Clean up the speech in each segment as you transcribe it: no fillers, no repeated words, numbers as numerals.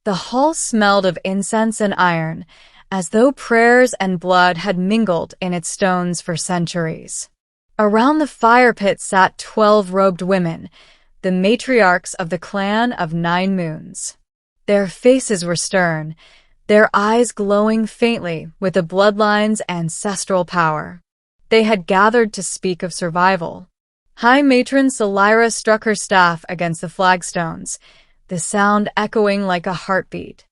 The hall smelled of incense and iron, as though prayers and blood had mingled in its stones for centuries. Around the fire pit sat 12 robed women, the matriarchs of the clan of 9 moons. Their faces were stern, their eyes glowing faintly with the bloodline's ancestral power. They had gathered to speak of survival. High Matron Salira struck her staff against the flagstones, the sound echoing like a heartbeat.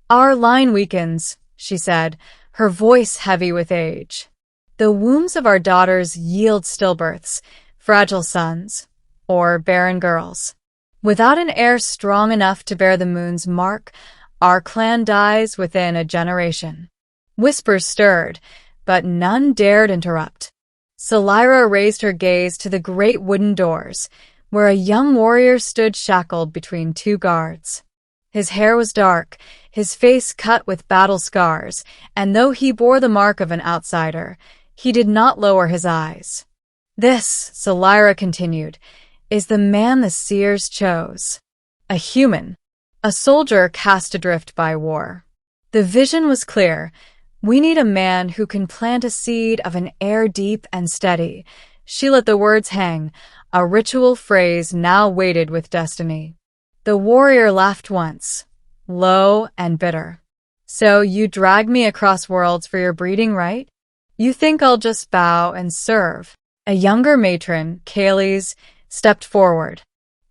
"Our line weakens," she said, her voice heavy with age. "The wombs of our daughters yield stillbirths, fragile sons, or barren girls. Without an heir strong enough to bear the moon's mark, our clan dies within a generation." Whispers stirred, but none dared interrupt. Salira raised her gaze to the great wooden doors, where a young warrior stood shackled between 2 guards. His hair was dark, his face cut with battle scars, and though he bore the mark of an outsider, he did not lower his eyes. "This," Salira continued, "is the man the seers chose. A human, a soldier cast adrift by war. The vision was clear. We need a man who can plant a seed of an heir deep and steady." She let the words hang, a ritual phrase now weighted with destiny. The warrior laughed once, low and bitter. "So you drag me across worlds for your breeding right? You think I'll just bow and serve?" A younger matron, Kaylee's, stepped forward.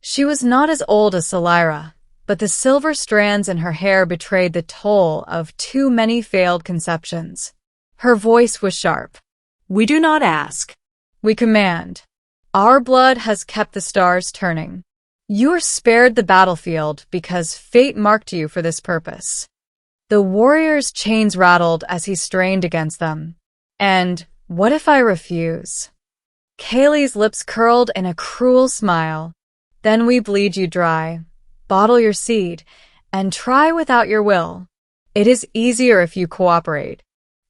She was not as old as Salira, but the silver strands in her hair betrayed the toll of too many failed conceptions. Her voice was sharp. "We do not ask. We command. Our blood has kept the stars turning. You are spared the battlefield because fate marked you for this purpose." The warrior's chains rattled as he strained against them. "And what if I refuse?" Kaylee's lips curled in a cruel smile. "Then we bleed you dry, bottle your seed, and try without your will. It is easier if you cooperate.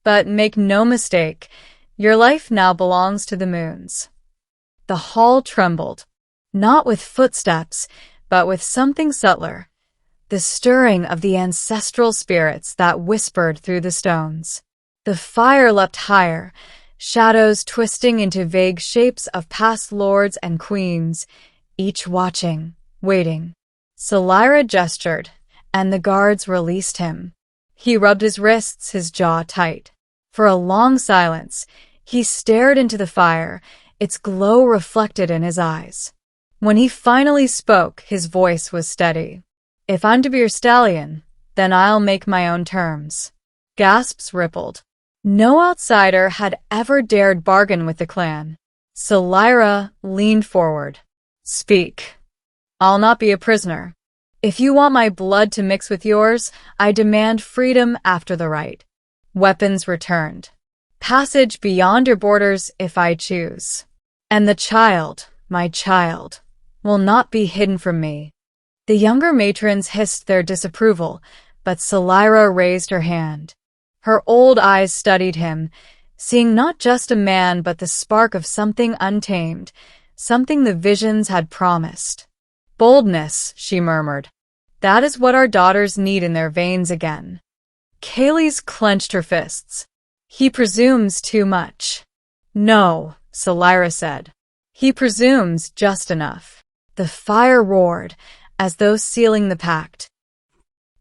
But make no mistake, your life now belongs to the moons." The hall trembled, not with footsteps, but with something subtler, the stirring of the ancestral spirits that whispered through the stones. The fire leapt higher, shadows twisting into vague shapes of past lords and queens, each watching, waiting. Salira gestured, and the guards released him. He rubbed his wrists, his jaw tight. For a long silence, he stared into the fire, its glow reflected in his eyes. When he finally spoke, his voice was steady. "If I'm to be your stallion, then I'll make my own terms." Gasps rippled. No outsider had ever dared bargain with the clan. Salira leaned forward. "Speak. I'll not be a prisoner. If you want my blood to mix with yours, I demand freedom after the rite. Weapons returned. Passage beyond your borders if I choose. And the child, my child, will not be hidden from me." The younger matrons hissed their disapproval, but Salira raised her hand. Her old eyes studied him, seeing not just a man but the spark of something untamed, something the visions had promised. "Boldness," she murmured. "That is what our daughters need in their veins again." Kaylee's clenched her fists. "He presumes too much." "No," Salira said. "He presumes just enough." The fire roared, as though sealing the pact.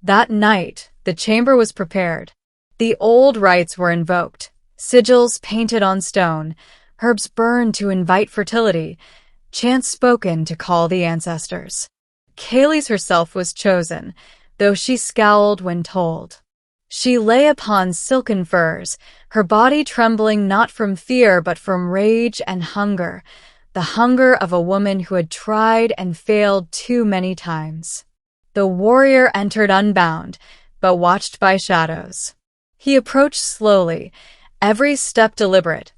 That night, the chamber was prepared. The old rites were invoked, sigils painted on stone, herbs burned to invite fertility, chants spoken to call the ancestors. Kaylee's herself was chosen, though she scowled when told. She lay upon silken furs, her body trembling not from fear but from rage and hunger, the hunger of a woman who had tried and failed too many times. The warrior entered unbound, but watched by shadows. He approached slowly, every step deliberate,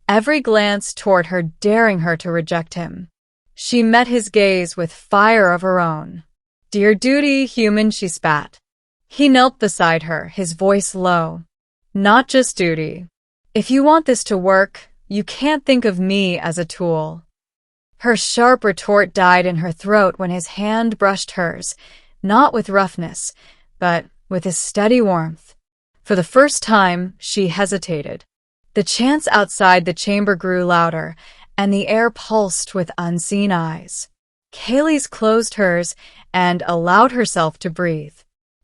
every glance toward her daring her to reject him. She met his gaze with fire of her own. "Dear duty, human," she spat. He knelt beside her, his voice low. "Not just duty. If you want this to work, you can't think of me as a tool." Her sharp retort died in her throat when his hand brushed hers, not with roughness, but with a steady warmth. For the first time, she hesitated. The chants outside the chamber grew louder, and the air pulsed with unseen eyes. Kaylee's closed hers and allowed herself to breathe.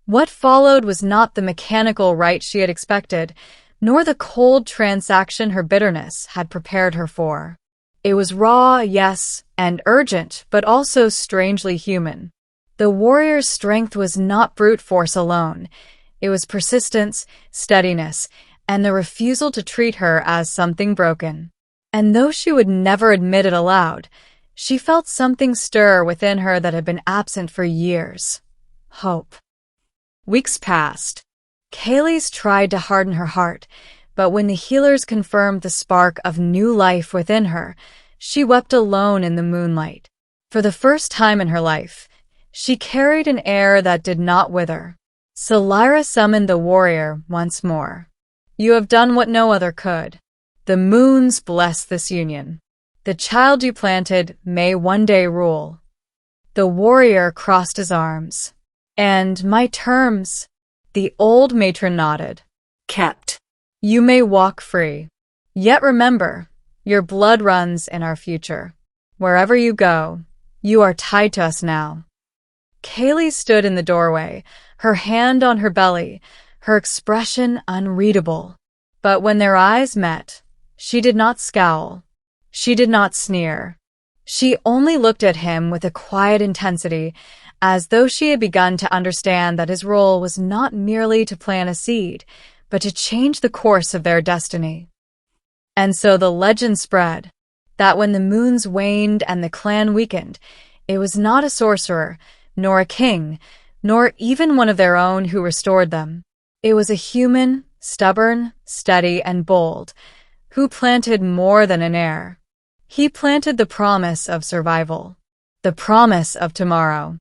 What followed was not the mechanical rite she had expected, nor the cold transaction her bitterness had prepared her for. It was raw, yes, and urgent, but also strangely human. The warrior's strength was not brute force alone. It was persistence, steadiness, and the refusal to treat her as something broken. And though she would never admit it aloud, she felt something stir within her that had been absent for years. Hope. Weeks passed. Kaylee's tried to harden her heart, but when the healers confirmed the spark of new life within her, she wept alone in the moonlight. For the first time in her life, she carried an air that did not wither. So Lyra summoned the warrior once more. You have done what no other could. The moons bless this union. The child you planted may one day rule. The warrior crossed his arms. And my terms, the old matron nodded. Kept. You may walk free. Yet remember, your blood runs in our future. Wherever you go, you are tied to us now. Kaylee stood in the doorway, her hand on her belly, her expression unreadable. But when their eyes met, she did not scowl. She did not sneer. She only looked at him with a quiet intensity, as though she had begun to understand that his role was not merely to plant a seed, but to change the course of their destiny. And so the legend spread, that when the moons waned and the clan weakened, it was not a sorcerer, nor a king, nor even one of their own who restored them. It was a human, stubborn, steady, and bold, who planted more than an heir. He planted the promise of survival, the promise of tomorrow.